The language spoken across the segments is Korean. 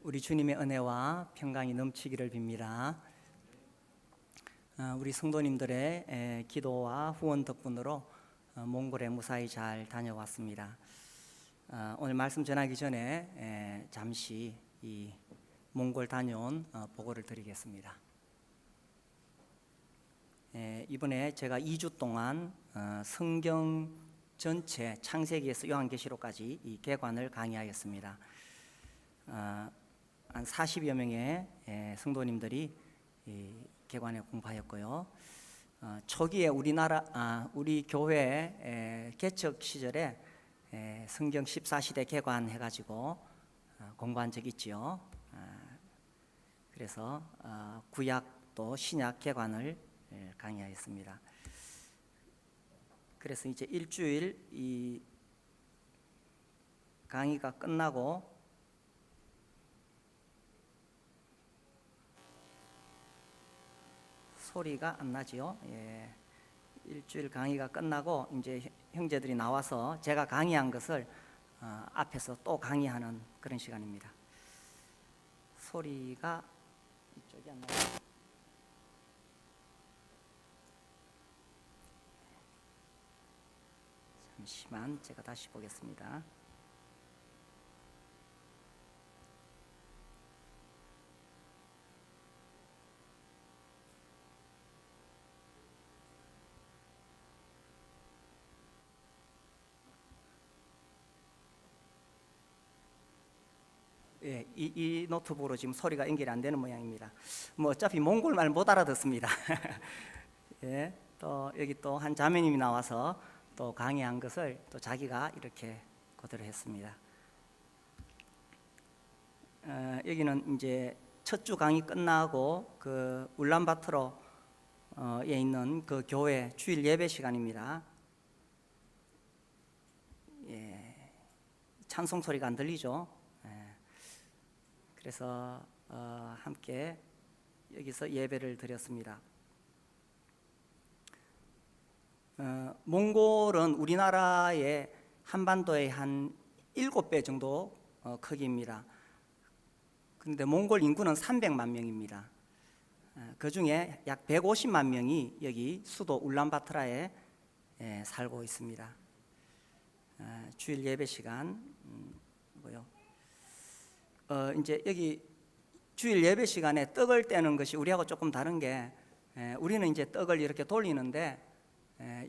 우리 주님의 은혜와 평강이 넘치기를 빕니다. 우리 성도님들의 기도와 후원 덕분으로 몽골에 무사히 잘 다녀왔습니다. 오늘 말씀 전하기 전에 잠시 이 몽골 다녀온 보고를 드리겠습니다. 이번에 제가 2주 동안 성경 전체 창세기에서 요한계시록까지 이 개관을 강의하였습니다. 한 40여 명의 성도님들이 개관에 공부하였고요. 초기에 우리 교회 개척 시절에 성경 14시대 개관해가지고 공부한 적이 있지요. 그래서 구약도 신약 개관을 강의하였습니다. 그래서 이제 일주일 이 강의가 끝나고 소리가 안 나지요. 일주일 강의가 끝나고 이제 형제들이 나와서 제가 강의한 것을 앞에서 또 강의하는 그런 시간입니다. 소리가 이쪽이 안 나요. 잠시만 제가 다시 보겠습니다. 이 노트북으로 지금 소리가 연결이 안 되는 모양입니다. 뭐 어차피 몽골 말 못 알아듣습니다. 또 여기 또 한 자매님이 나와서 또 강의한 것을 또 자기가 이렇게 그대로 했습니다. 여기는 이제 첫 주 강의 끝나고 그 울란바토르에 있는 그 교회 주일 예배 시간입니다. 찬송 소리가 안 들리죠? 그래서 함께 여기서 예배를 드렸습니다. 몽골은 우리나라의 한반도의 한 7배 정도 크기입니다. 그런데 몽골 인구는 300만 명입니다. 그 중에 약 150만 명이 여기 수도 울란바토르에 살고 있습니다. 주일 예배 시간 이제 여기 주일 예배 시간에 떡을 떼는 것이 우리하고 조금 다른 게 우리는 이제 떡을 이렇게 돌리는데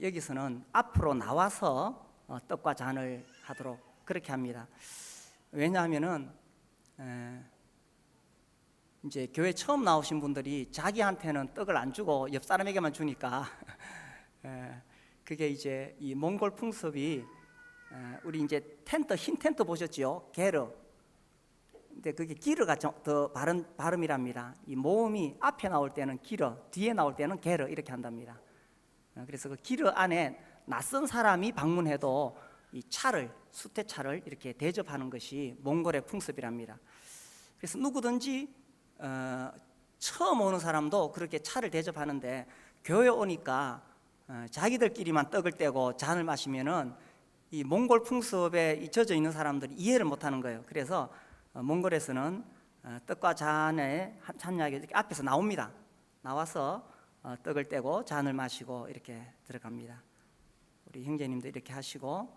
여기서는 앞으로 나와서 떡과 잔을 하도록 그렇게 합니다. 왜냐하면은 이제 교회 처음 나오신 분들이 자기한테는 떡을 안 주고 옆 사람에게만 주니까 그게 이제 이 몽골 풍습이 우리 이제 텐트 흰 텐트 보셨지요? 게르. 근데 그게 기르가 더 발음이랍니다. 이 모음이 앞에 나올 때는 기르, 뒤에 나올 때는 게르 이렇게 한답니다. 그래서 그 기르 안에 낯선 사람이 방문해도 이 차를 수태차를 이렇게 대접하는 것이 몽골의 풍습이랍니다. 그래서 누구든지 처음 오는 사람도 그렇게 차를 대접하는데 교회 오니까 자기들끼리만 떡을 떼고 잔을 마시면은 이 몽골 풍습에 젖어 있는 사람들이 이해를 못하는 거예요. 그래서 몽골에서는 떡과 잔에 참여하기 이렇게 앞에서 나옵니다. 나와서 떡을 떼고 잔을 마시고 이렇게 들어갑니다. 우리 형제님들 이렇게 하시고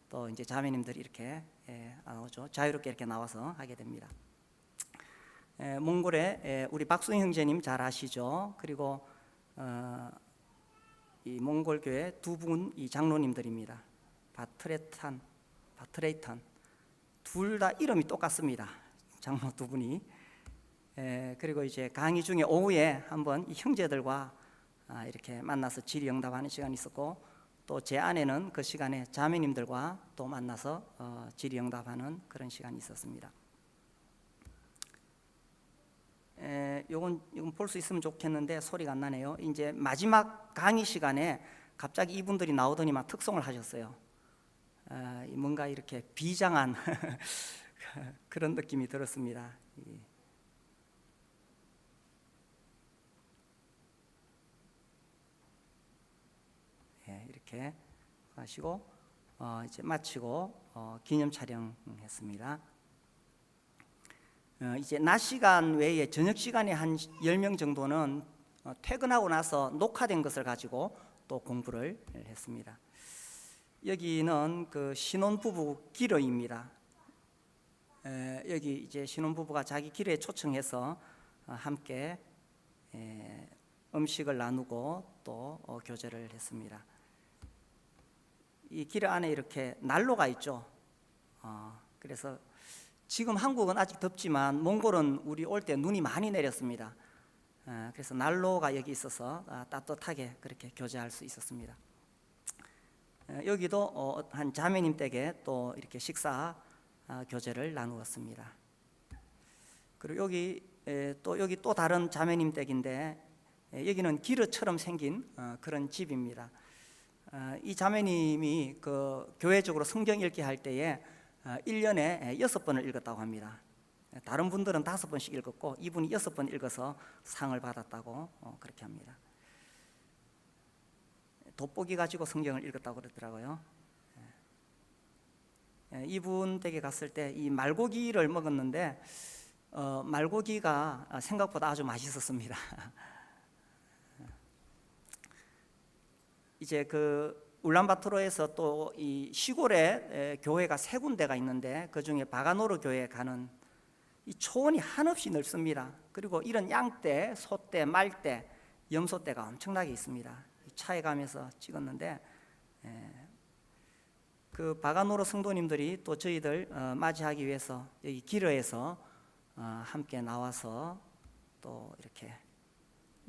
또 이제 자매님들이 이렇게 나오죠. 자유롭게 이렇게 나와서 하게 됩니다. 몽골에 우리 박수영 형제님 잘 아시죠? 그리고 이 몽골 교회 두 분 이 장로님들입니다. 바트레이탄 둘 다 이름이 똑같습니다. 장로 두 분이. 그리고 이제 강의 중에 오후에 한번 이 형제들과 이렇게 만나서 질의응답하는 시간이 있었고 또 제 아내는 그 시간에 자매님들과 또 만나서 질의응답하는 그런 시간이 있었습니다. 이건 볼 수 있으면 좋겠는데 소리가 안 나네요. 이제 마지막 강의 시간에 갑자기 이분들이 나오더니만 특송을 하셨어요. 뭔가 이렇게 비장한 그런 느낌이 들었습니다. 이렇게 하시고 이제 마치고 기념 촬영했습니다. 이제 낮 시간 외에 저녁 시간에 한 10명 정도는 퇴근하고 나서 녹화된 것을 가지고 또 공부를 했습니다. 여기는 그 신혼부부 기러입니다. 여기 이제 신혼부부가 자기 기러에 초청해서 함께 음식을 나누고 또 교제를 했습니다. 이 기러 안에 이렇게 난로가 있죠. 그래서 지금 한국은 아직 덥지만 몽골은 우리 올 때 눈이 많이 내렸습니다. 그래서 난로가 여기 있어서 따뜻하게 그렇게 교제할 수 있었습니다. 여기도 한 자매님 댁에 또 이렇게 식사 교제를 나누었습니다. 그리고 여기 또 다른 자매님 댁인데 여기는 기르처럼 생긴 그런 집입니다. 이 자매님이 그 교회적으로 성경 읽기 할 때에 1년에 6번을 읽었다고 합니다. 다른 분들은 5번씩 읽었고 이분이 6번 읽어서 상을 받았다고 그렇게 합니다. 돋보기 가지고 성경을 읽었다고 그러더라고요. 이분 댁에 갔을 때 이 말고기를 먹었는데 말고기가 생각보다 아주 맛있었습니다. 이제 그 울란바토르에서 또 이 시골에 교회가 3군데가 있는데 그 중에 바가노르 교회에 가는 이 초원이 한없이 넓습니다. 그리고 이런 양떼, 소떼, 말떼, 염소떼가 엄청나게 있습니다. 차에 가면서 찍었는데 그 바가노르 성도님들이 또 저희들 맞이하기 위해서 여기 기러에서 함께 나와서 또 이렇게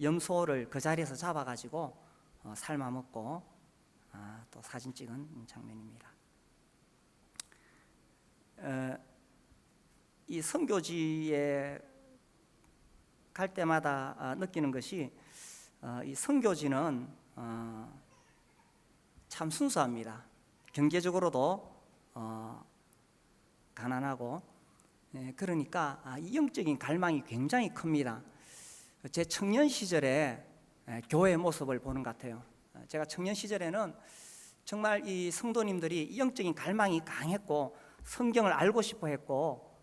염소를 그 자리에서 잡아가지고 삶아 먹고 또 사진 찍은 장면입니다. 이 선교지에 갈 때마다 느끼는 것이 이 선교지는 참 순수합니다. 경제적으로도 가난하고 그러니까 이 영적인 갈망이 굉장히 큽니다. 제 청년 시절에 교회의 모습을 보는 것 같아요. 제가 청년 시절에는 정말 이 성도님들이 영적인 갈망이 강했고 성경을 알고 싶어 했고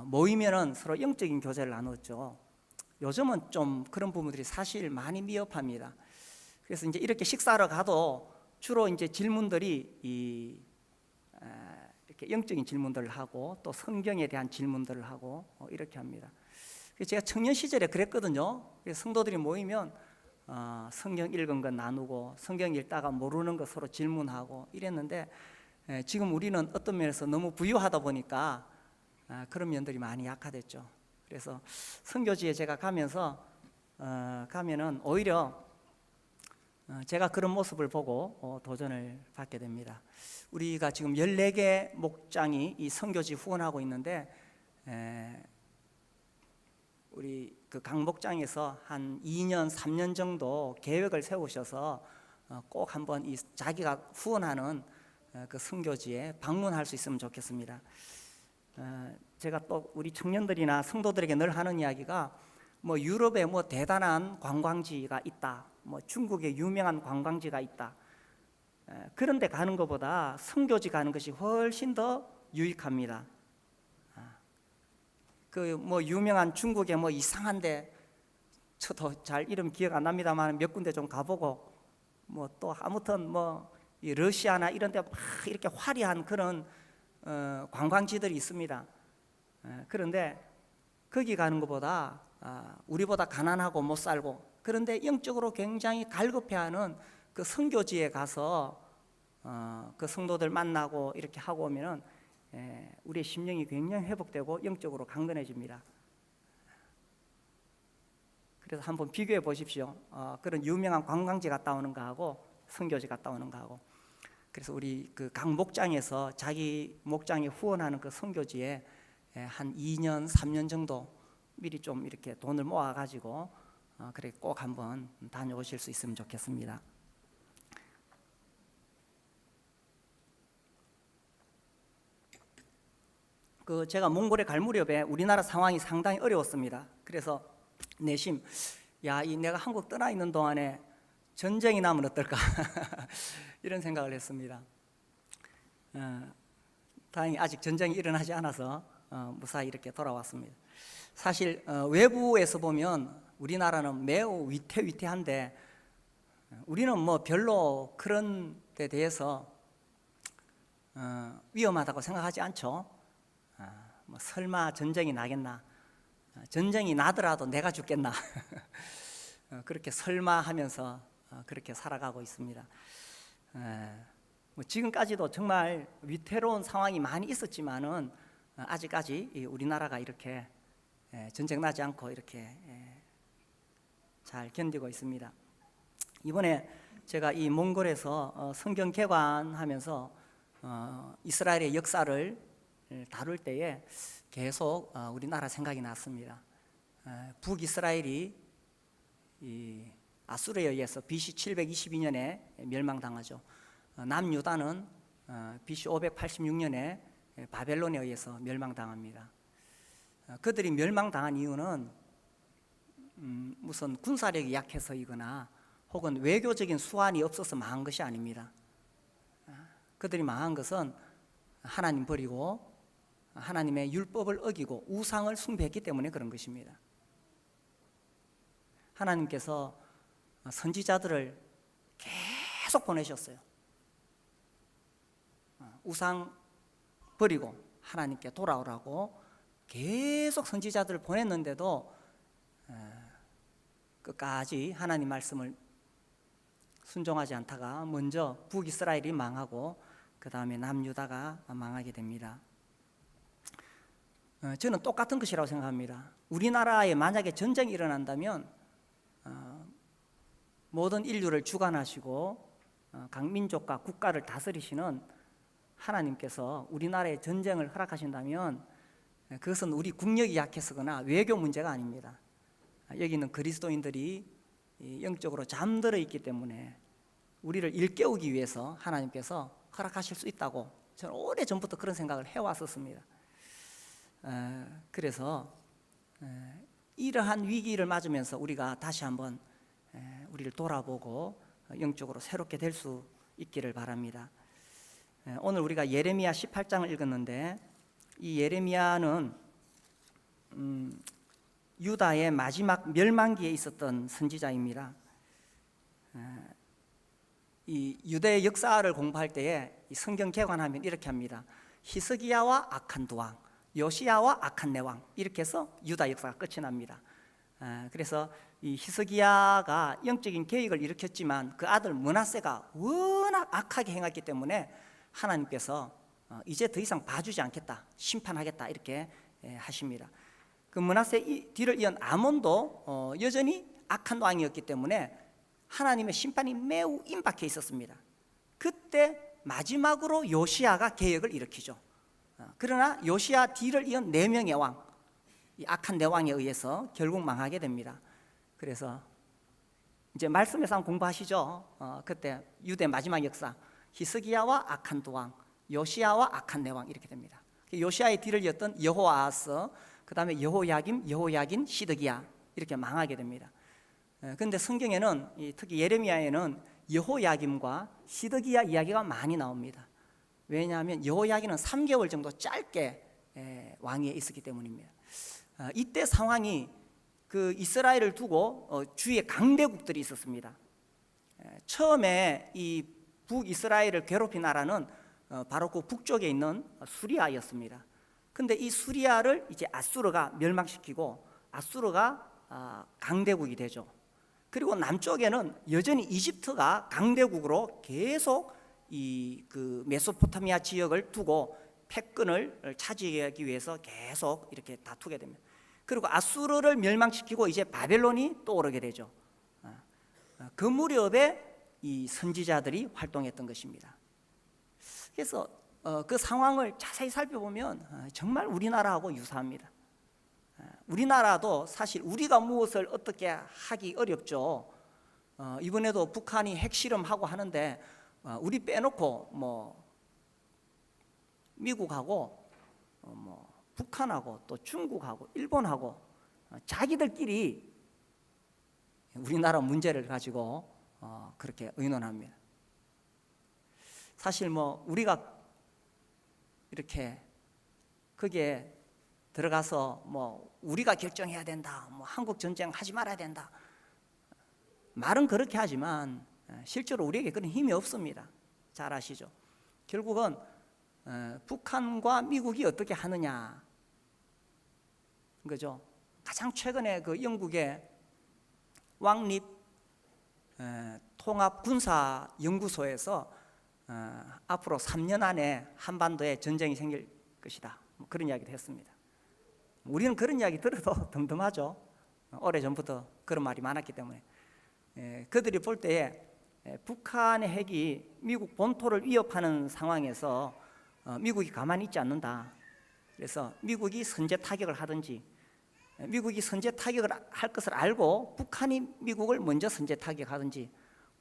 모이면은 서로 영적인 교제를 나눴죠. 요즘은 좀 그런 부분들이 사실 많이 미흡합니다. 그래서 이제 이렇게 식사하러 가도 주로 이제 질문들이 이렇게 영적인 질문들을 하고 또 성경에 대한 질문들을 하고 이렇게 합니다. 그래서 제가 청년 시절에 그랬거든요. 그래서 성도들이 모이면 성경 읽은 거 나누고 성경 읽다가 모르는 거 서로 질문하고 이랬는데 지금 우리는 어떤 면에서 너무 부유하다 보니까 그런 면들이 많이 약화됐죠. 그래서 선교지에 제가 가면서 가면은 오히려 제가 그런 모습을 보고 도전을 받게 됩니다. 우리가 지금 14개 목장이 이 선교지 후원하고 있는데 우리 그 강 목장에서 한 2년, 3년 정도 계획을 세우셔서 꼭 한번 이 자기가 후원하는 그 선교지에 방문할 수 있으면 좋겠습니다. 제가 또 우리 청년들이나 성도들에게 늘 하는 이야기가 뭐 유럽에 뭐 대단한 관광지가 있다, 뭐 중국에 유명한 관광지가 있다, 그런 데 가는 것보다 선교지 가는 것이 훨씬 더 유익합니다. 그 뭐 유명한 중국에 뭐 이상한데 저도 잘 이름 기억 안 납니다만 몇 군데 좀 가보고 뭐 또 아무튼 뭐 이 러시아나 이런 데 막 이렇게 화려한 그런 관광지들이 있습니다. 그런데 거기 가는 것보다 우리보다 가난하고 못 살고 그런데 영적으로 굉장히 갈급해하는 그 선교지에 가서 그 성도들 만나고 이렇게 하고 오면은 우리의 심령이 굉장히 회복되고 영적으로 강건해집니다. 그래서 한번 비교해 보십시오. 그런 유명한 관광지 갔다 오는 거하고 선교지 갔다 오는 거하고. 그래서 우리 그 각 목장에서 자기 목장에 후원하는 그 선교지에 한 2년, 3년 정도 미리 좀 이렇게 돈을 모아 가지고 그래 꼭 한번 다녀오실 수 있으면 좋겠습니다. 그 제가 몽골에 갈 무렵에 우리나라 상황이 상당히 어려웠습니다. 그래서 내심 이 내가 한국 떠나 있는 동안에 전쟁이 나면 어떨까 이런 생각을 했습니다. 다행히 아직 전쟁이 일어나지 않아서 무사히 이렇게 돌아왔습니다. 사실 외부에서 보면 우리나라는 매우 위태위태한데 우리는 뭐 별로 그런 데 대해서 위험하다고 생각하지 않죠. 뭐 설마 전쟁이 나겠나, 전쟁이 나더라도 내가 죽겠나 그렇게 설마 하면서 그렇게 살아가고 있습니다. 뭐 지금까지도 정말 위태로운 상황이 많이 있었지만은 아직까지 우리나라가 이렇게 전쟁 나지 않고 이렇게 잘 견디고 있습니다. 이번에 제가 이 몽골에서 성경 개관하면서 이스라엘의 역사를 다룰 때에 계속 우리나라 생각이 났습니다. 북이스라엘이 이 아수르에 의해서 BC 722년에 멸망당하죠. 남유다는 BC 586년에 바벨론에 의해서 멸망당합니다. 그들이 멸망당한 이유는 무슨 군사력이 약해서이거나 혹은 외교적인 수완이 없어서 망한 것이 아닙니다. 그들이 망한 것은 하나님 버리고 하나님의 율법을 어기고 우상을 숭배했기 때문에 그런 것입니다. 하나님께서 선지자들을 계속 보내셨어요. 우상 버리고 하나님께 돌아오라고 계속 선지자들을 보냈는데도 끝까지 하나님 말씀을 순종하지 않다가 먼저 북이스라엘이 망하고 그 다음에 남유다가 망하게 됩니다. 저는 똑같은 것이라고 생각합니다. 우리나라에 만약에 전쟁이 일어난다면 모든 인류를 주관하시고 각 민족과 국가를 다스리시는 하나님께서 우리나라에 전쟁을 허락하신다면 그것은 우리 국력이 약해서거나 외교 문제가 아닙니다. 여기는 그리스도인들이 영적으로 잠들어 있기 때문에 우리를 일깨우기 위해서 하나님께서 허락하실 수 있다고 저는 오래전부터 그런 생각을 해왔었습니다. 그래서 이러한 위기를 맞으면서 우리가 다시 한번 우리를 돌아보고 영적으로 새롭게 될 수 있기를 바랍니다. 오늘 우리가 예레미야 18장을 읽었는데 이 예레미야는 유다의 마지막 멸망기에 있었던 선지자입니다. 이 유대의 역사를 공부할 때에 이 성경 개관하면 이렇게 합니다. 히스기야와 아칸 두 왕, 요시야와 아칸 네 왕, 이렇게 해서 유다 역사가 끝이 납니다. 그래서 이 히스기야가 영적인 계획을 일으켰지만 그 아들 므낫세가 워낙 악하게 행했기 때문에 하나님께서 이제 더 이상 봐주지 않겠다, 심판하겠다 이렇게 하십니다. 그 므낫세 뒤를 이은 아몬도 여전히 악한 왕이었기 때문에 하나님의 심판이 매우 임박해 있었습니다. 그때 마지막으로 요시야가 개혁을 일으키죠. 그러나 요시야 뒤를 이은 4명의 왕, 이 악한 4왕에 의해서 결국 망하게 됩니다. 그래서 이제 말씀에서 한번 공부하시죠. 그때 유대 마지막 역사, 히스기야와 아칸 두 왕, 요시야와 아칸 4왕 이렇게 됩니다. 요시야의 뒤를 이었던 여호아하스, 그 다음에 여호야김, 여호야긴, 시드기야 이렇게 망하게 됩니다. 그런데 성경에는 특히 예레미야에는 여호야김과 시드기야 이야기가 많이 나옵니다. 왜냐하면 여호야긴은 3개월 정도 짧게 왕위에 있었기 때문입니다. 이때 상황이 그 이스라엘을 두고 주위에 강대국들이 있었습니다. 처음에 이 북이스라엘을 괴롭힌 나라는 바로 그 북쪽에 있는 수리아였습니다. 근데 이 수리아를 이제 아수르가 멸망시키고 아수르가 강대국이 되죠. 그리고 남쪽에는 여전히 이집트가 강대국으로 계속 이 그 메소포타미아 지역을 두고 패권을 차지하기 위해서 계속 이렇게 다투게 됩니다. 그리고 아수르를 멸망시키고 이제 바벨론이 떠오르게 되죠. 그 무렵에 이 선지자들이 활동했던 것입니다. 그래서 그 상황을 자세히 살펴보면 정말 우리나라하고 유사합니다. 우리나라도 사실 우리가 무엇을 어떻게 하기 어렵죠. 이번에도 북한이 핵실험하고 하는데 우리 빼놓고 뭐 미국하고 뭐 북한하고 또 중국하고 일본하고 자기들끼리 우리나라 문제를 가지고 그렇게 의논합니다. 사실 뭐 우리가 이렇게 그게 들어가서 뭐 우리가 결정해야 된다, 뭐 한국 전쟁 하지 말아야 된다. 말은 그렇게 하지만 실제로 우리에게 그런 힘이 없습니다. 잘 아시죠? 결국은 북한과 미국이 어떻게 하느냐, 그죠? 가장 최근에 그 영국의 왕립 통합군사연구소에서 앞으로 3년 안에 한반도에 전쟁이 생길 것이다, 뭐 그런 이야기를 했습니다. 우리는 그런 이야기 들어도 덤덤하죠. 오래전부터 그런 말이 많았기 때문에. 그들이 볼 때에 북한의 핵이 미국 본토를 위협하는 상황에서 미국이 가만히 있지 않는다. 그래서 미국이 선제 타격을 하든지, 미국이 선제 타격을 할 것을 알고 북한이 미국을 먼저 선제 타격하든지,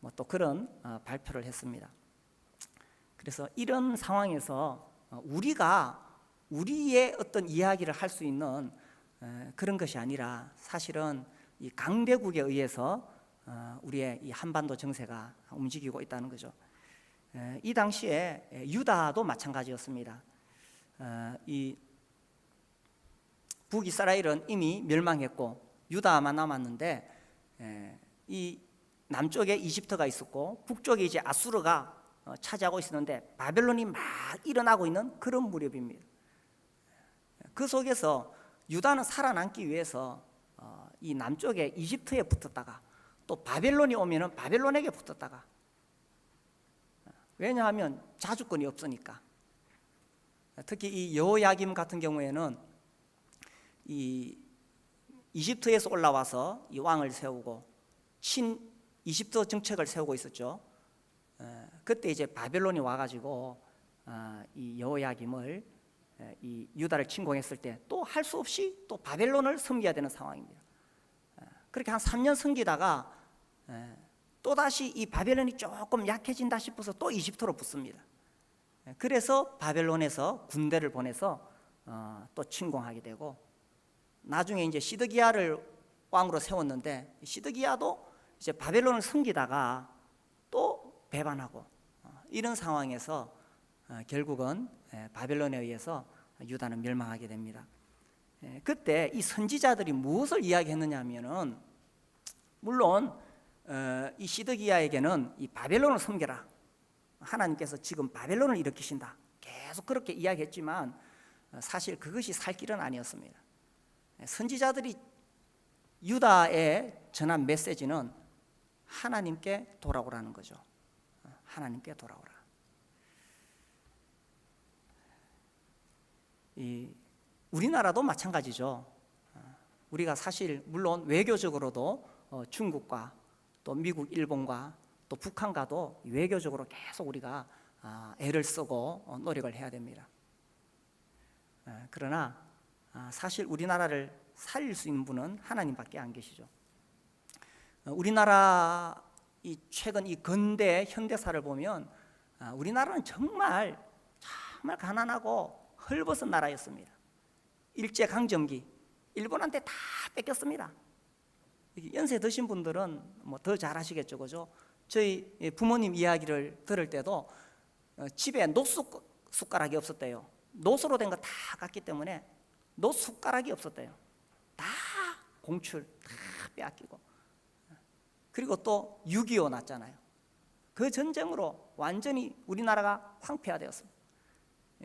뭐 또 그런 발표를 했습니다. 그래서 이런 상황에서 우리가 우리의 어떤 이야기를 할 수 있는 그런 것이 아니라 사실은 이 강대국에 의해서 우리의 이 한반도 정세가 움직이고 있다는 거죠. 이 당시에 유다도 마찬가지였습니다. 이 북이스라엘은 이미 멸망했고 유다만 남았는데, 이 남쪽에 이집트가 있었고 북쪽에 이제 아수르가 차지하고 있었는데 바벨론이 막 일어나고 있는 그런 무렵입니다. 그 속에서 유다는 살아남기 위해서 이 남쪽에 이집트에 붙었다가 또 바벨론이 오면은 바벨론에게 붙었다가, 왜냐하면 자주권이 없으니까. 특히 이 여호야김 같은 경우에는 이 이집트에서 올라와서 이 왕을 세우고 친 이집트 정책을 세우고 있었죠. 그때 이제 바벨론이 와가지고 이 여호야김을 이 유다를 침공했을 때 또 할 수 없이 또 바벨론을 섬겨야 되는 상황입니다. 그렇게 한 3년 섬기다가 또다시 이 바벨론이 조금 약해진다 싶어서 또 이집트로 붙습니다. 그래서 바벨론에서 군대를 보내서 또 침공하게 되고, 나중에 이제 시드기야를 왕으로 세웠는데 시드기야도 이제 바벨론을 섬기다가 또 배반하고, 이런 상황에서 결국은 바벨론에 의해서 유다는 멸망하게 됩니다. 그때 이 선지자들이 무엇을 이야기했느냐 하면은, 물론 이 시드기야에게는 이 바벨론을 섬겨라, 하나님께서 지금 바벨론을 일으키신다, 계속 그렇게 이야기했지만 사실 그것이 살 길은 아니었습니다. 선지자들이 유다에 전한 메시지는 하나님께 돌아오라는 거죠. 하나님께 돌아오라. 이 우리나라도 마찬가지죠. 우리가 사실 물론 외교적으로도 중국과 또 미국, 일본과 또 북한과도 외교적으로 계속 우리가 애를 쓰고 노력을 해야 됩니다. 그러나 사실 우리나라를 살릴 수 있는 분은 하나님밖에 안 계시죠. 우리나라 이 최근 이 근대 현대사를 보면 우리나라는 정말 가난하고 헐벗은 나라였습니다. 일제강점기 일본한테 다 뺏겼습니다. 연세 드신 분들은 뭐 더 잘 아시겠죠, 그죠? 저희 부모님 이야기를 들을 때도 집에 숟가락이 없었대요. 노수로 된 거 다 갔기 때문에 숟가락이 없었대요. 다 공출 다 빼앗기고, 그리고 또 6.25 났잖아요. 그 전쟁으로 완전히 우리나라가 황폐화되었습니다.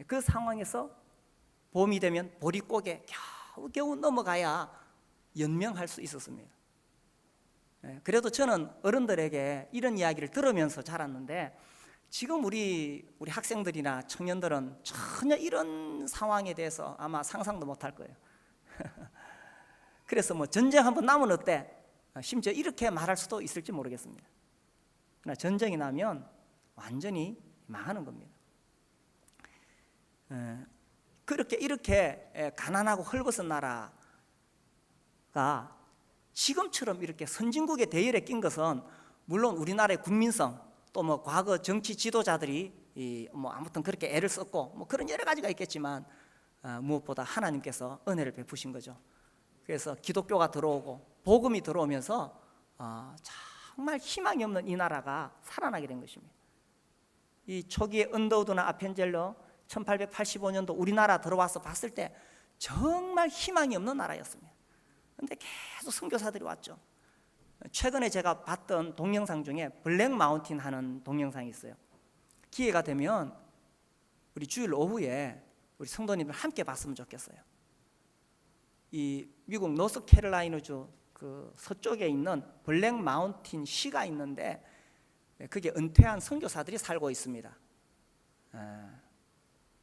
그 상황에서 봄이 되면 보릿고개 겨우 넘어가야 연명할 수 있었습니다. 그래도 저는 어른들에게 이런 이야기를 들으면서 자랐는데, 지금 우리 학생들이나 청년들은 전혀 이런 상황에 대해서 아마 상상도 못할 거예요. 그래서 뭐 전쟁 한번 나면 어때? 심지어 이렇게 말할 수도 있을지 모르겠습니다. 그러나 전쟁이 나면 완전히 망하는 겁니다. 이렇게 가난하고 헐벗은 나라가 지금처럼 이렇게 선진국의 대열에 낀 것은 물론 우리나라의 국민성, 또 뭐 과거 정치 지도자들이 뭐 아무튼 그렇게 애를 썼고 뭐 그런 여러 가지가 있겠지만, 무엇보다 하나님께서 은혜를 베푸신 거죠. 그래서 기독교가 들어오고 복음이 들어오면서 정말 희망이 없는 이 나라가 살아나게 된 것입니다. 이 초기에 언더우드나 아펜젤러 1885년도 우리나라 들어와서 봤을 때 정말 희망이 없는 나라였습니다. 그런데 계속 선교사들이 왔죠. 최근에 제가 봤던 동영상 중에 블랙 마운틴 하는 동영상이 있어요. 기회가 되면 우리 주일 오후에 우리 성도님들 함께 봤으면 좋겠어요. 이 미국 노스캐롤라이나주 그 서쪽에 있는 블랙 마운틴 시가 있는데 그게 은퇴한 선교사들이 살고 있습니다.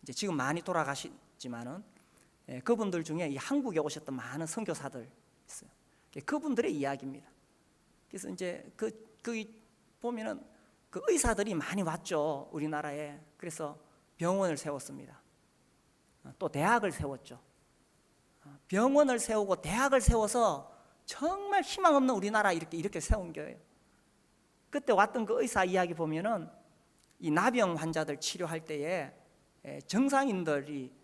이제 지금 많이 돌아가시지만은 그분들 중에 이 한국에 오셨던 많은 선교사들 있어요. 그분들의 이야기입니다. 그래서 이제 거기 보면은 그 의사들이 많이 왔죠, 우리나라에. 그래서 병원을 세웠습니다. 또 대학을 세웠죠. 병원을 세우고 대학을 세워서 정말 희망 없는 우리나라 이렇게 세운 거예요. 그때 왔던 그 의사 이야기 보면은 이 나병 환자들 치료할 때에 정상인들이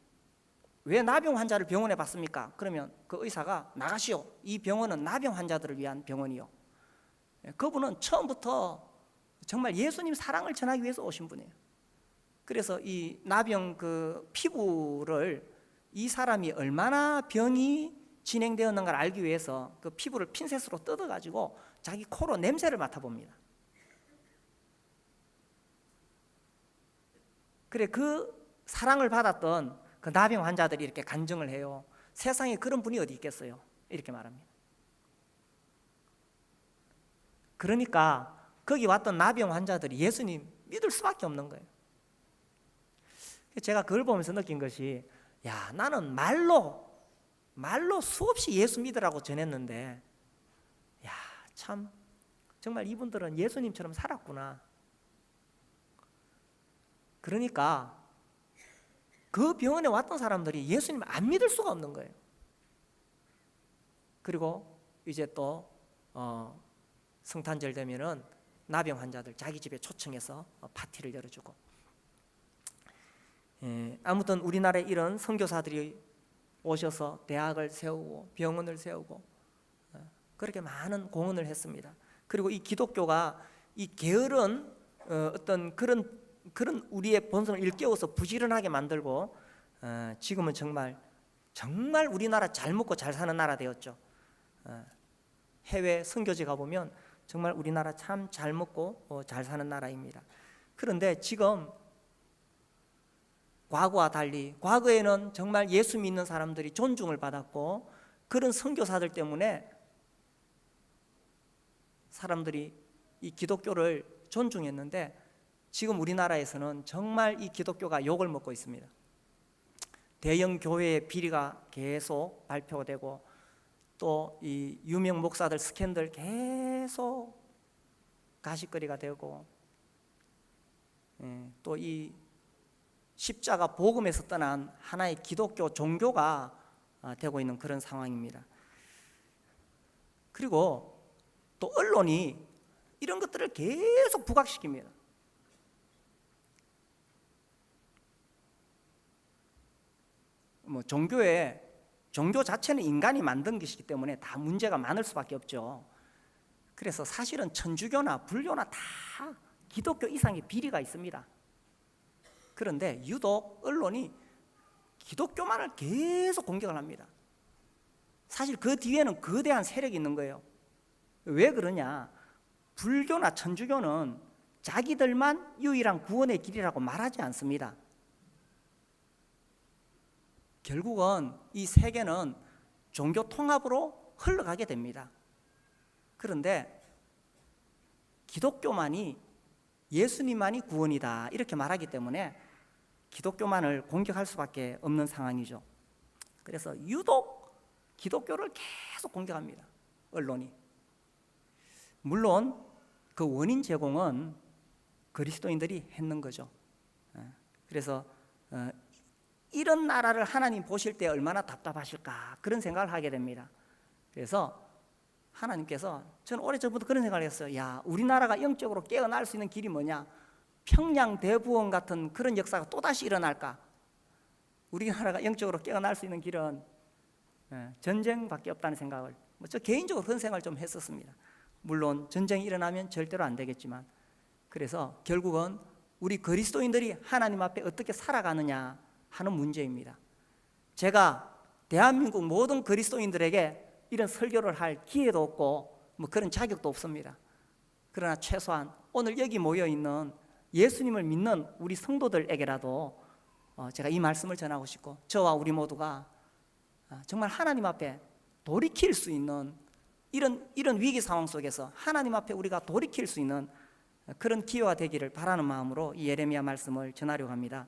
왜 나병 환자를 병원에 받습니까? 그러면 그 의사가 나가시오. 이 병원은 나병 환자들을 위한 병원이요. 그분은 처음부터 정말 예수님 사랑을 전하기 위해서 오신 분이에요. 그래서 이 나병 그 피부를 이 사람이 얼마나 병이 진행되었는가를 알기 위해서 그 피부를 핀셋으로 뜯어가지고 자기 코로 냄새를 맡아봅니다. 그래, 그 사랑을 받았던 그 나병 환자들이 이렇게 간증을 해요. 세상에 그런 분이 어디 있겠어요? 이렇게 말합니다. 그러니까 거기 왔던 나병 환자들이 예수님 믿을 수밖에 없는 거예요. 제가 그걸 보면서 느낀 것이, 야, 나는 말로 수없이 예수 믿으라고 전했는데, 야, 참 정말 이분들은 예수님처럼 살았구나. 그러니까 그 병원에 왔던 사람들이 예수님을 안 믿을 수가 없는 거예요. 그리고 이제 또 성탄절 되면은 나병 환자들 자기 집에 초청해서 파티를 열어주고, 아무튼 우리나라에 이런 선교사들이 오셔서 대학을 세우고 병원을 세우고 그렇게 많은 공헌을 했습니다. 그리고 이 기독교가 이 게으른 어떤 그런 우리의 본성을 일깨워서 부지런하게 만들고 지금은 정말 우리나라 잘 먹고 잘 사는 나라 되었죠. 해외 선교지 가보면 정말 우리나라 참 잘 먹고 잘 사는 나라입니다. 그런데 지금 과거와 달리, 과거에는 정말 예수 믿는 사람들이 존중을 받았고 그런 선교사들 때문에 사람들이 이 기독교를 존중했는데, 지금 우리나라에서는 정말 이 기독교가 욕을 먹고 있습니다. 대형 교회의 비리가 계속 발표되고, 또 이 유명 목사들 스캔들 계속 가십거리가 되고, 또 이 십자가 복음에서 떠난 하나의 기독교 종교가 되고 있는 그런 상황입니다. 그리고 또 언론이 이런 것들을 계속 부각시킵니다. 종교 자체는 인간이 만든 것이기 때문에 다 문제가 많을 수밖에 없죠. 그래서 사실은 천주교나 불교나 다 기독교 이상의 비리가 있습니다. 그런데 유독 언론이 기독교만을 계속 공격을 합니다. 사실 그 뒤에는 거대한 세력이 있는 거예요. 왜 그러냐? 불교나 천주교는 자기들만 유일한 구원의 길이라고 말하지 않습니다. 결국은 이 세계는 종교 통합으로 흘러가게 됩니다. 그런데 기독교만이, 예수님만이 구원이다 이렇게 말하기 때문에 기독교만을 공격할 수밖에 없는 상황이죠. 그래서 유독 기독교를 계속 공격합니다, 언론이. 물론 그 원인 제공은 그리스도인들이 했는 거죠. 그래서 이런 나라를 하나님 보실 때 얼마나 답답하실까, 그런 생각을 하게 됩니다. 그래서 하나님께서, 저는 오래전부터 그런 생각을 했어요. 야, 우리나라가 영적으로 깨어날 수 있는 길이 뭐냐? 평양대부원 같은 그런 역사가 또다시 일어날까? 우리나라가 영적으로 깨어날 수 있는 길은 전쟁밖에 없다는 생각을, 저 개인적으로 그런 생각을 좀 했었습니다. 물론 전쟁이 일어나면 절대로 안 되겠지만, 그래서 결국은 우리 그리스도인들이 하나님 앞에 어떻게 살아가느냐 하는 문제입니다. 제가 대한민국 모든 그리스도인들에게 이런 설교를 할 기회도 없고 뭐 그런 자격도 없습니다. 그러나 최소한 오늘 여기 모여 있는 예수님을 믿는 우리 성도들에게라도 제가 이 말씀을 전하고 싶고, 저와 우리 모두가 정말 하나님 앞에 돌이킬 수 있는 이런 위기 상황 속에서 하나님 앞에 우리가 돌이킬 수 있는 그런 기회가 되기를 바라는 마음으로 이 예레미야 말씀을 전하려고 합니다.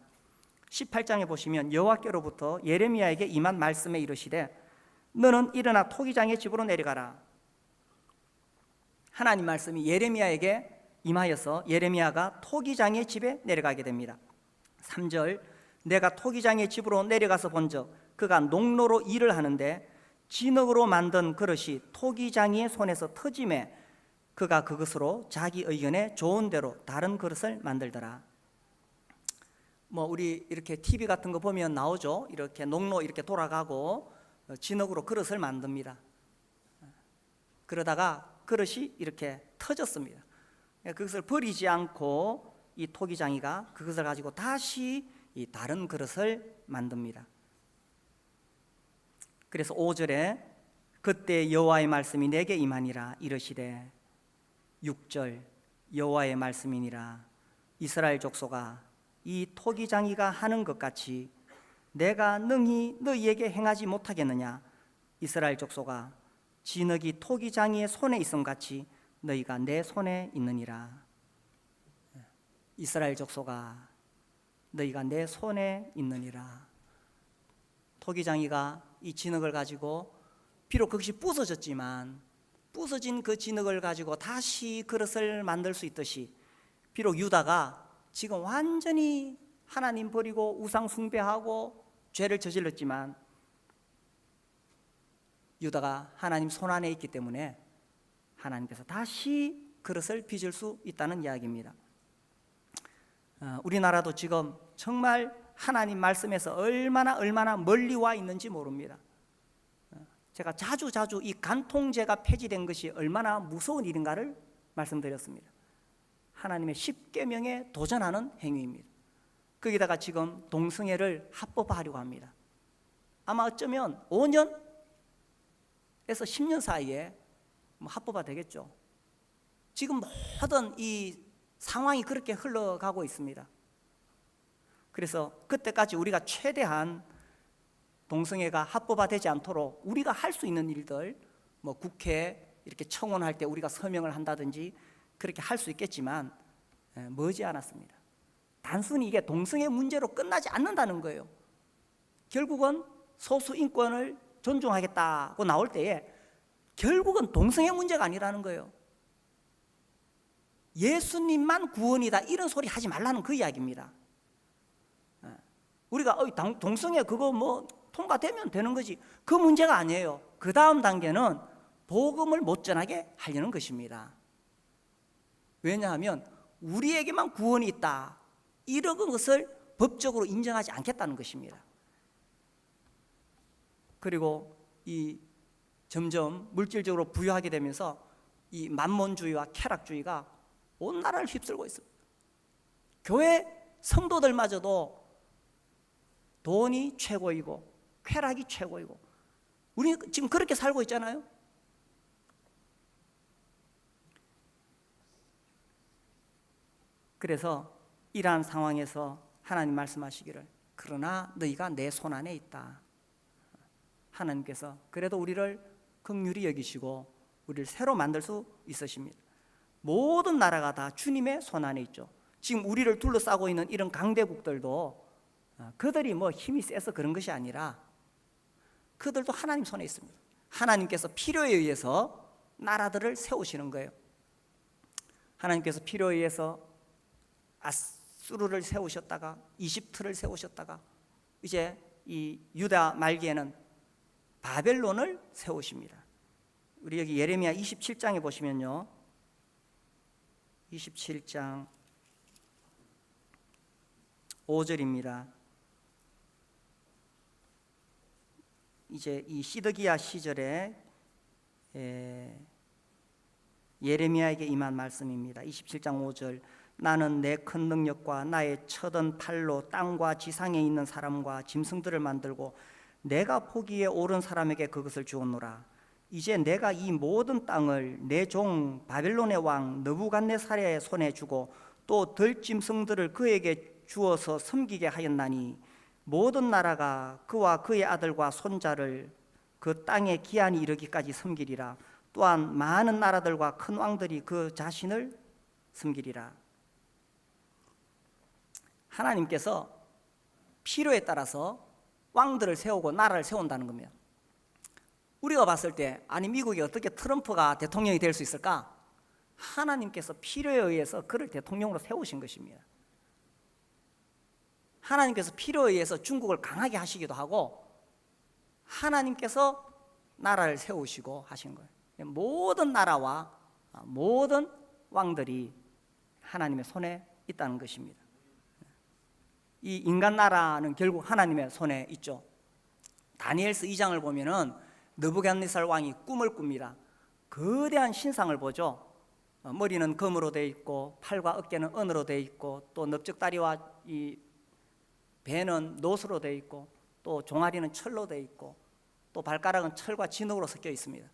18장에 보시면 여호와께로부터 예레미야에게 임한 말씀에 이르시되 너는 일어나 토기장의 집으로 내려가라. 하나님 말씀이 예레미야에게 임하여서 예레미야가 토기장의 집에 내려가게 됩니다. 3절, 내가 토기장의 집으로 내려가서 본즉 그가 농로로 일을 하는데 진흙으로 만든 그릇이 토기장이의 손에서 터짐에 그가 그것으로 자기 의견에 좋은 대로 다른 그릇을 만들더라. 뭐 우리 이렇게 TV 같은 거 보면 나오죠. 이렇게 농로 이렇게 돌아가고 진흙으로 그릇을 만듭니다. 그러다가 그릇이 이렇게 터졌습니다. 그것을 버리지 않고 이 토기장이가 그것을 가지고 다시 이 다른 그릇을 만듭니다. 그래서 5절에 그때 여호와의 말씀이 내게 임하니라 이르시되, 6절, 여호와의 말씀이니라 이스라엘 족속아 이 토기장이가 하는 것 같이 내가 능히 너희에게 행하지 못하겠느냐. 이스라엘 족속아 진흙이 토기장이의 손에 있음 같이 너희가 내 손에 있느니라. 이스라엘 족속아 너희가 내 손에 있느니라. 토기장이가 이 진흙을 가지고 비록 그것이 부서졌지만 부서진 그 진흙을 가지고 다시 그릇을 만들 수 있듯이, 비록 유다가 지금 완전히 하나님 버리고 우상 숭배하고 죄를 저질렀지만 유다가 하나님 손안에 있기 때문에 하나님께서 다시 그릇을 빚을 수 있다는 이야기입니다. 우리나라도 지금 정말 하나님 말씀에서 얼마나 멀리 와 있는지 모릅니다. 제가 자주 이 간통죄가 폐지된 것이 얼마나 무서운 일인가를 말씀드렸습니다. 하나님의 십계명에 도전하는 행위입니다. 거기다가 지금 동성애를 합법화하려고 합니다. 아마 어쩌면 5년에서 10년 사이에 합법화 되겠죠. 지금 모든 이 상황이 그렇게 흘러가고 있습니다. 그래서 그때까지 우리가 최대한 동성애가 합법화되지 않도록 우리가 할 수 있는 일들, 뭐 국회 이렇게 청원할 때 우리가 서명을 한다든지 그렇게 할 수 있겠지만 머지 않았습니다. 단순히 이게 동성애 문제로 끝나지 않는다는 거예요. 결국은 소수 인권을 존중하겠다고 나올 때에 결국은 동성애 문제가 아니라는 거예요. 예수님만 구원이다 이런 소리 하지 말라는 그 이야기입니다. 우리가 동성애 그거 뭐 통과되면 되는 거지, 그 문제가 아니에요. 그 다음 단계는 복음을 못 전하게 하려는 것입니다. 왜냐하면 우리에게만 구원이 있다 이런 것을 법적으로 인정하지 않겠다는 것입니다. 그리고 이 점점 물질적으로 부유하게 되면서 이 만몬주의와 쾌락주의가 온 나라를 휩쓸고 있습니다. 교회 성도들마저도 돈이 최고이고 쾌락이 최고이고, 우리 지금 그렇게 살고 있잖아요. 그래서 이러한 상황에서 하나님 말씀하시기를 그러나 너희가 내 손안에 있다. 하나님께서 그래도 우리를 긍휼히 여기시고 우리를 새로 만들 수 있으십니다. 모든 나라가 다 주님의 손안에 있죠. 지금 우리를 둘러싸고 있는 이런 강대국들도 그들이 뭐 힘이 세서 그런 것이 아니라 그들도 하나님 손에 있습니다. 하나님께서 필요에 의해서 나라들을 세우시는 거예요. 하나님께서 필요에 의해서 아수르를 세우셨다가 이집트를 세우셨다가 이제 이 유다 말기에는 바벨론을 세우십니다. 우리 여기 예레미야 27장에 보시면요, 27장 5절입니다. 이제 이 시드기야 시절에 예레미야에게 임한 말씀입니다. 27장 5절, 나는 내 큰 능력과 나의 쳐든 팔로 땅과 지상에 있는 사람과 짐승들을 만들고 내가 포기에 옳은 사람에게 그것을 주었노라. 이제 내가 이 모든 땅을 내 종 바벨론의 왕 느부갓네살의 손에 주고 또 들짐승들을 그에게 주어서 섬기게 하였나니 모든 나라가 그와 그의 아들과 손자를 그 땅의 기한이 이르기까지 섬기리라. 또한 많은 나라들과 큰 왕들이 그 자신을 섬기리라. 하나님께서 필요에 따라서 왕들을 세우고 나라를 세운다는 겁니다. 우리가 봤을 때 아니 미국이 어떻게 트럼프가 대통령이 될 수 있을까? 하나님께서 필요에 의해서 그를 대통령으로 세우신 것입니다. 하나님께서 필요에 의해서 중국을 강하게 하시기도 하고 하나님께서 나라를 세우시고 하신 거예요. 모든 나라와 모든 왕들이 하나님의 손에 있다는 것입니다. 이 인간 나라는 결국 하나님의 손에 있죠. 다니엘서 2장을 보면은 느부갓네살 왕이 꿈을 꿉니다. 거대한 신상을 보죠. 머리는 금으로 되어 있고 팔과 어깨는 은으로 되어 있고 또 넓적다리와 이 배는 노수로 되어 있고 또 종아리는 철로 되어 있고 또 발가락은 철과 진흙으로 섞여 있습니다.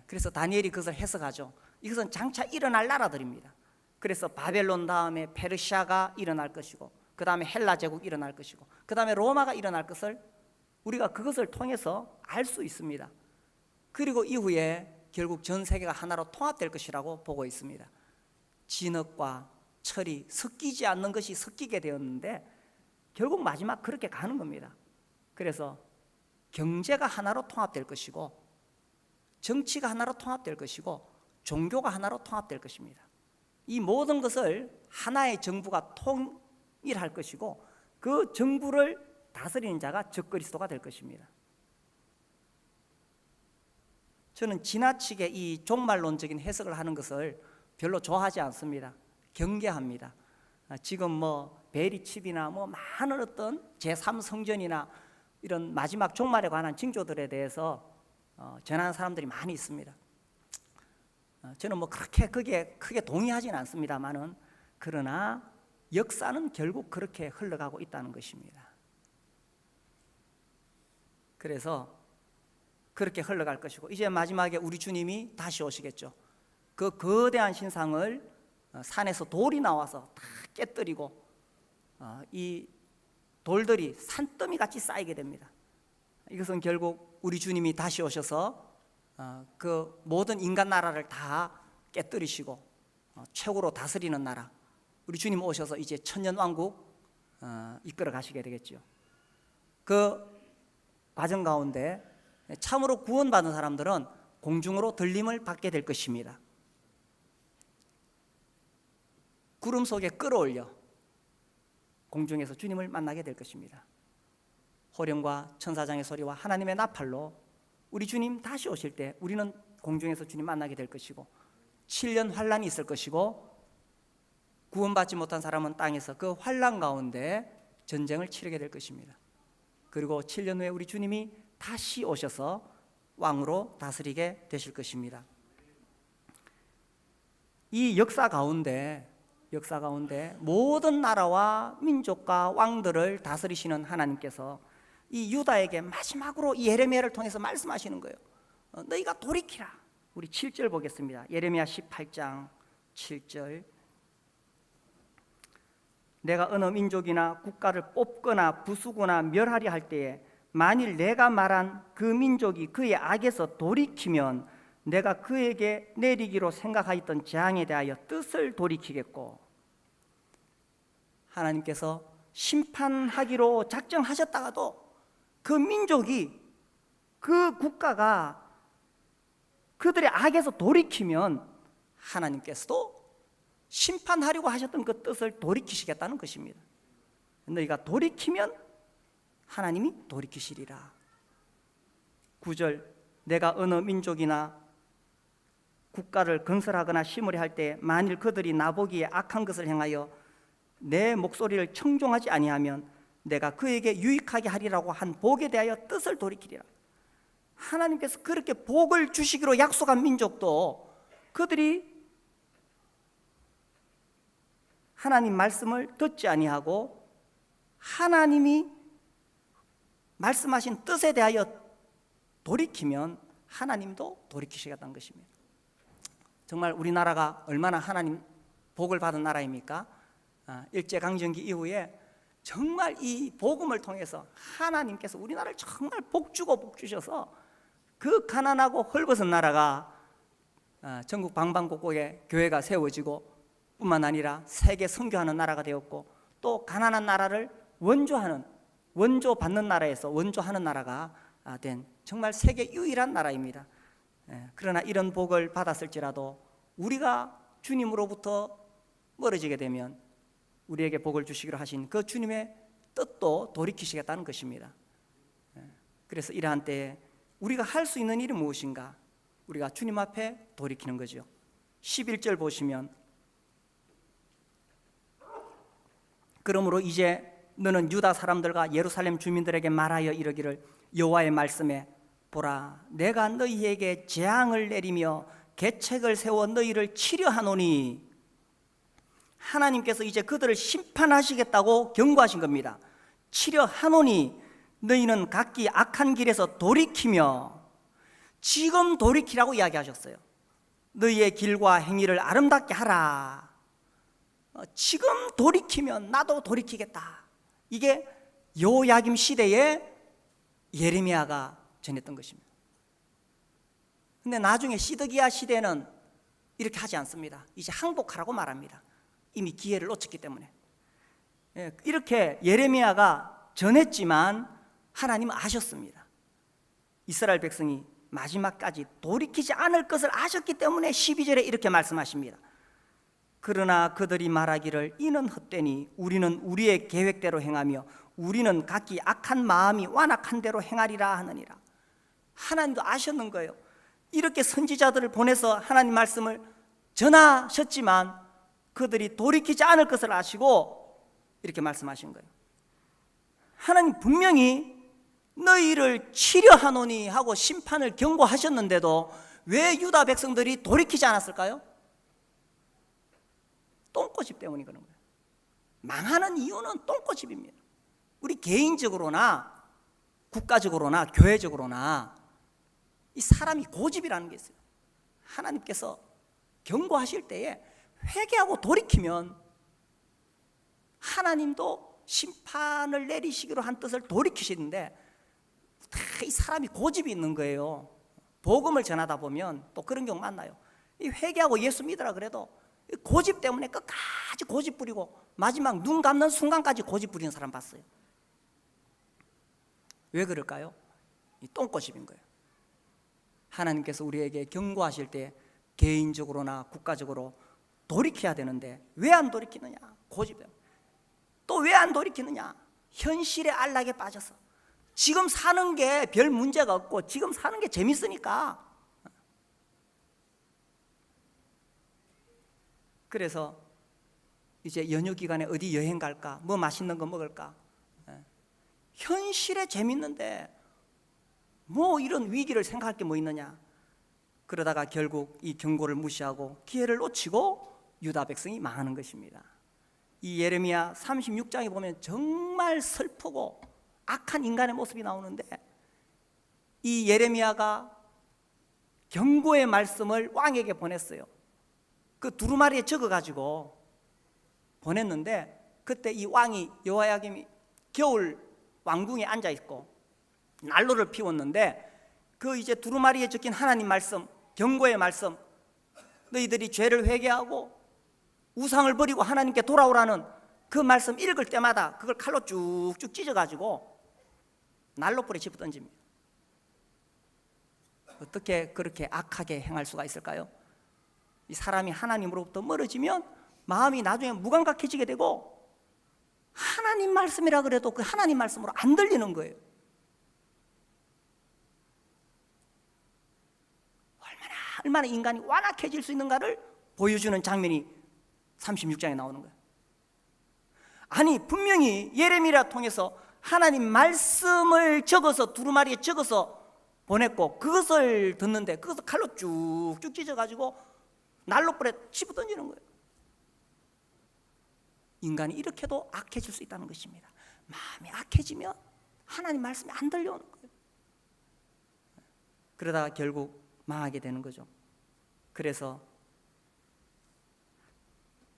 그래서 다니엘이 그것을 해석하죠. 이것은 장차 일어날 나라들입니다. 그래서 바벨론 다음에 페르시아가 일어날 것이고 그 다음에 헬라 제국이 일어날 것이고 그 다음에 로마가 일어날 것을 우리가 그것을 통해서 알 수 있습니다. 그리고 이후에 결국 전 세계가 하나로 통합될 것이라고 보고 있습니다. 진흙과 철이 섞이지 않는 것이 섞이게 되었는데 결국 마지막 그렇게 가는 겁니다. 그래서 경제가 하나로 통합될 것이고 정치가 하나로 통합될 것이고 종교가 하나로 통합될 것입니다. 이 모든 것을 하나의 정부가 통일할 것이고 그 정부를 다스리는 자가 적그리스도가 될 것입니다. 저는 지나치게 이 종말론적인 해석을 하는 것을 별로 좋아하지 않습니다. 경계합니다. 지금 뭐 베리칩이나 뭐 많은 어떤 제3성전이나 이런 마지막 종말에 관한 징조들에 대해서 전하는 사람들이 많이 있습니다. 저는 뭐 그렇게 거기에 크게 동의하지는 않습니다만은 그러나 역사는 결국 그렇게 흘러가고 있다는 것입니다. 그래서 그렇게 흘러갈 것이고 이제 마지막에 우리 주님이 다시 오시겠죠. 그 거대한 신상을 산에서 돌이 나와서 다 깨뜨리고 이 돌들이 산더미 같이 쌓이게 됩니다. 이것은 결국 우리 주님이 다시 오셔서 그 모든 인간 나라를 다 깨뜨리시고 최고로 다스리는 나라, 우리 주님 오셔서 이제 천년왕국 이끌어 가시게 되겠죠. 그 과정 가운데 참으로 구원받은 사람들은 공중으로 들림을 받게 될 것입니다. 구름 속에 끌어올려 공중에서 주님을 만나게 될 것입니다. 호령과 천사장의 소리와 하나님의 나팔로 우리 주님 다시 오실 때 우리는 공중에서 주님 만나게 될 것이고 7년 환란이 있을 것이고 구원받지 못한 사람은 땅에서 그 환란 가운데 전쟁을 치르게 될 것입니다. 그리고 7년 후에 우리 주님이 다시 오셔서 왕으로 다스리게 되실 것입니다. 이 역사 가운데 모든 나라와 민족과 왕들을 다스리시는 하나님께서 이 유다에게 마지막으로 이 예레미야를 통해서 말씀하시는 거예요. 너희가 돌이키라. 우리 7절 보겠습니다. 예레미야 18장 7절. 내가 어느 민족이나 국가를 뽑거나 부수거나 멸하려 할 때에 만일 내가 말한 그 민족이 그의 악에서 돌이키면 내가 그에게 내리기로 생각하였던 재앙에 대하여 뜻을 돌이키겠고, 하나님께서 심판하기로 작정하셨다가도 그 민족이, 그 국가가 그들의 악에서 돌이키면 하나님께서도 심판하려고 하셨던 그 뜻을 돌이키시겠다는 것입니다. 너희가 돌이키면 하나님이 돌이키시리라. 9절. 내가 어느 민족이나 국가를 건설하거나 심으려 할 때 만일 그들이 나보기에 악한 것을 행하여 내 목소리를 청종하지 아니하면 내가 그에게 유익하게 하리라고 한 복에 대하여 뜻을 돌이키리라. 하나님께서 그렇게 복을 주시기로 약속한 민족도 그들이 하나님 말씀을 듣지 아니하고 하나님이 말씀하신 뜻에 대하여 돌이키면 하나님도 돌이키시겠다는 것입니다. 정말 우리나라가 얼마나 하나님 복을 받은 나라입니까? 일제강점기 이후에 정말 이 복음을 통해서 하나님께서 우리나라를 정말 복주고 복주셔서 그 가난하고 헐벗은 나라가 전국 방방곡곡에 교회가 세워지고 뿐만 아니라 세계 선교하는 나라가 되었고, 또 가난한 나라를 원조받는 나라에서 원조하는 나라가 된 정말 세계 유일한 나라입니다. 그러나 이런 복을 받았을지라도 우리가 주님으로부터 멀어지게 되면 우리에게 복을 주시기로 하신 그 주님의 뜻도 돌이키시겠다는 것입니다. 그래서 이러한 때에 우리가 할 수 있는 일이 무엇인가? 우리가 주님 앞에 돌이키는 거죠. 11절 보시면, 그러므로 이제 너는 유다 사람들과 예루살렘 주민들에게 말하여 이르기를, 여호와의 말씀에 보라, 내가 너희에게 재앙을 내리며 계책을 세워 너희를 치려하노니. 하나님께서 이제 그들을 심판하시겠다고 경고하신 겁니다. 치려하노니 너희는 각기 악한 길에서 돌이키며, 지금 돌이키라고 이야기하셨어요. 너희의 길과 행위를 아름답게 하라. 지금 돌이키면 나도 돌이키겠다. 이게 요야김 시대에 예레미야가 전했던 것입니다. 근데 나중에 시드기야 시대는 이렇게 하지 않습니다. 이제 항복하라고 말합니다. 이미 기회를 놓쳤기 때문에. 이렇게 예레미야가 전했지만 하나님은 아셨습니다. 이스라엘 백성이 마지막까지 돌이키지 않을 것을 아셨기 때문에 12절에 이렇게 말씀하십니다. 그러나 그들이 말하기를, 이는 헛되니 우리는 우리의 계획대로 행하며 우리는 각기 악한 마음이 완악한 대로 행하리라 하느니라. 하나님도 아셨는 거예요. 이렇게 선지자들을 보내서 하나님 말씀을 전하셨지만 그들이 돌이키지 않을 것을 아시고 이렇게 말씀하신 거예요. 하나님 분명히 너희를 치려하노니 하고 심판을 경고하셨는데도 왜 유다 백성들이 돌이키지 않았을까요? 똥꼬집 때문이 그런 거예요. 망하는 이유는 똥꼬집입니다. 우리 개인적으로나 국가적으로나 교회적으로나 이 사람이 고집이라는 게 있어요. 하나님께서 경고하실 때에 회개하고 돌이키면 하나님도 심판을 내리시기로 한 뜻을 돌이키시는데, 다 이 사람이 고집이 있는 거예요. 복음을 전하다 보면 또 그런 경우 만나요. 이 회개하고 예수 믿으라 그래도 고집 때문에 끝까지 고집 부리고 마지막 눈 감는 순간까지 고집 부리는 사람 봤어요. 왜 그럴까요? 이 똥꼬집인 거예요. 하나님께서 우리에게 경고하실 때 개인적으로나 국가적으로 돌이켜야 되는데 왜 안 돌이키느냐? 고집 때문에. 또 왜 안 돌이키느냐? 현실의 안락에 빠져서. 지금 사는 게 별 문제가 없고 지금 사는 게 재밌으니까. 그래서 이제 연휴 기간에 어디 여행 갈까? 뭐 맛있는 거 먹을까? 현실에 재밌는데 뭐 이런 위기를 생각할 게 뭐 있느냐? 그러다가 결국 이 경고를 무시하고 기회를 놓치고 유다 백성이 망하는 것입니다. 이 예레미야 36장에 보면 정말 슬프고 악한 인간의 모습이 나오는데, 이 예레미야가 경고의 말씀을 왕에게 보냈어요. 그 두루마리에 적어가지고 보냈는데, 그때 이 왕이 여호야김이 겨울 왕궁에 앉아 있고 난로를 피웠는데, 그 이제 두루마리에 적힌 하나님 말씀, 경고의 말씀, 너희들이 죄를 회개하고 우상을 버리고 하나님께 돌아오라는 그 말씀 읽을 때마다 그걸 칼로 쭉쭉 찢어가지고 난로불에 집어 던집니다. 어떻게 그렇게 악하게 행할 수가 있을까요? 이 사람이 하나님으로부터 멀어지면 마음이 나중에 무감각해지게 되고 하나님 말씀이라 그래도 그 하나님 말씀으로 안 들리는 거예요. 얼마나 인간이 완악해질 수 있는가를 보여주는 장면이 36장에 나오는 거예요. 아니 분명히 예레미야를 통해서 하나님 말씀을 적어서 두루마리에 적어서 보냈고 그것을 듣는데 그것을 칼로 쭉쭉 찢어가지고 난로불에 집어 던지는 거예요. 인간이 이렇게도 악해질 수 있다는 것입니다. 마음이 악해지면 하나님 말씀이 안 들려오는 거예요. 그러다가 결국 망하게 되는 거죠. 그래서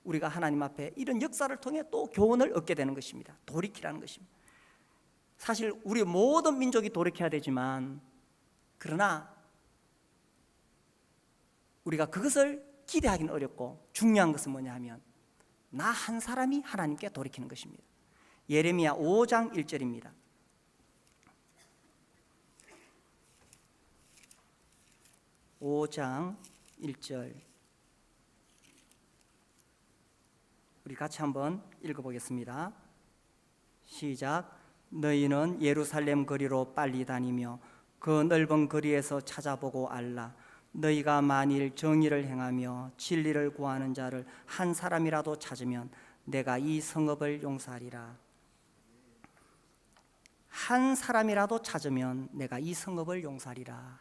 우리가 하나님 앞에 이런 역사를 통해 또 교훈을 얻게 되는 것입니다. 돌이키라는 것입니다. 사실 우리 모든 민족이 돌이켜야 되지만, 그러나 우리가 그것을 기대하기는 어렵고, 중요한 것은 뭐냐 하면 나 한 사람이 하나님께 돌이키는 것입니다. 예레미야 5장 1절입니다. (5장 1절) 우리 같이 한번 읽어보겠습니다. 시작. 너희는 예루살렘 거리로 빨리 다니며 그 넓은 거리에서 찾아보고 알라. 너희가 만일 정의를 행하며 진리를 구하는 자를 한 사람이라도 찾으면 내가 이 성읍을 용서하리라. 한 사람이라도 찾으면 내가 이 성읍을 용서하리라.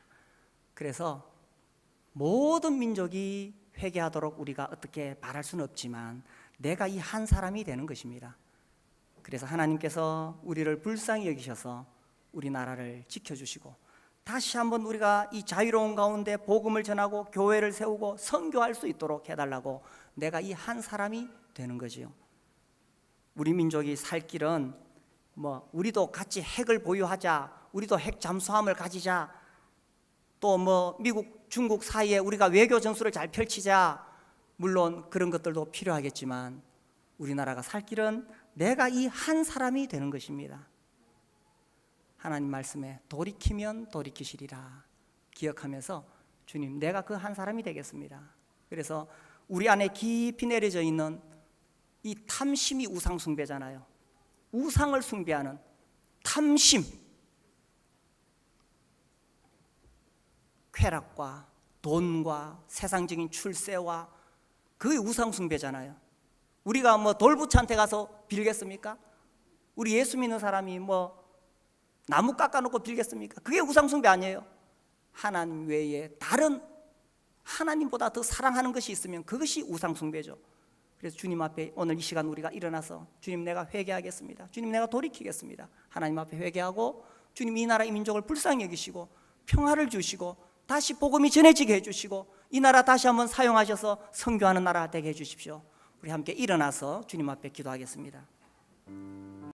그래서 모든 민족이 회개하도록 우리가 어떻게 말할 수는 없지만 내가 이 한 사람이 되는 것입니다. 그래서 하나님께서 우리를 불쌍히 여기셔서 우리나라를 지켜주시고, 다시 한번 우리가 이 자유로운 가운데 복음을 전하고 교회를 세우고 선교할 수 있도록 해달라고 내가 이 한 사람이 되는 거지요. 우리 민족이 살 길은 우리도 같이 핵을 보유하자, 우리도 핵 잠수함을 가지자, 또 미국, 중국 사이에 우리가 외교 전술을 잘 펼치자, 물론 그런 것들도 필요하겠지만 우리나라가 살 길은 내가 이 한 사람이 되는 것입니다. 하나님 말씀에 돌이키면 돌이키시리라 기억하면서, 주님, 내가 그 한 사람이 되겠습니다. 그래서 우리 안에 깊이 내려져 있는 이 탐심이 우상 숭배잖아요. 우상을 숭배하는 탐심, 쾌락과 돈과 세상적인 출세와, 그게 우상 숭배잖아요. 우리가 돌부처한테 가서 빌겠습니까? 우리 예수 믿는 사람이 나무 깎아놓고 빌겠습니까? 그게 우상 숭배 아니에요. 하나님 외에 다른 하나님보다 더 사랑하는 것이 있으면 그것이 우상 숭배죠. 그래서 주님 앞에 오늘 이 시간 우리가 일어나서, 주님, 내가 회개하겠습니다. 주님, 내가 돌이키겠습니다. 하나님 앞에 회개하고, 주님, 이 나라 이 민족을 불쌍히 여기시고 평화를 주시고 다시 복음이 전해지게 해주시고 이 나라 다시 한번 사용하셔서 선교하는 나라 되게 해주십시오. 우리 함께 일어나서 주님 앞에 기도하겠습니다.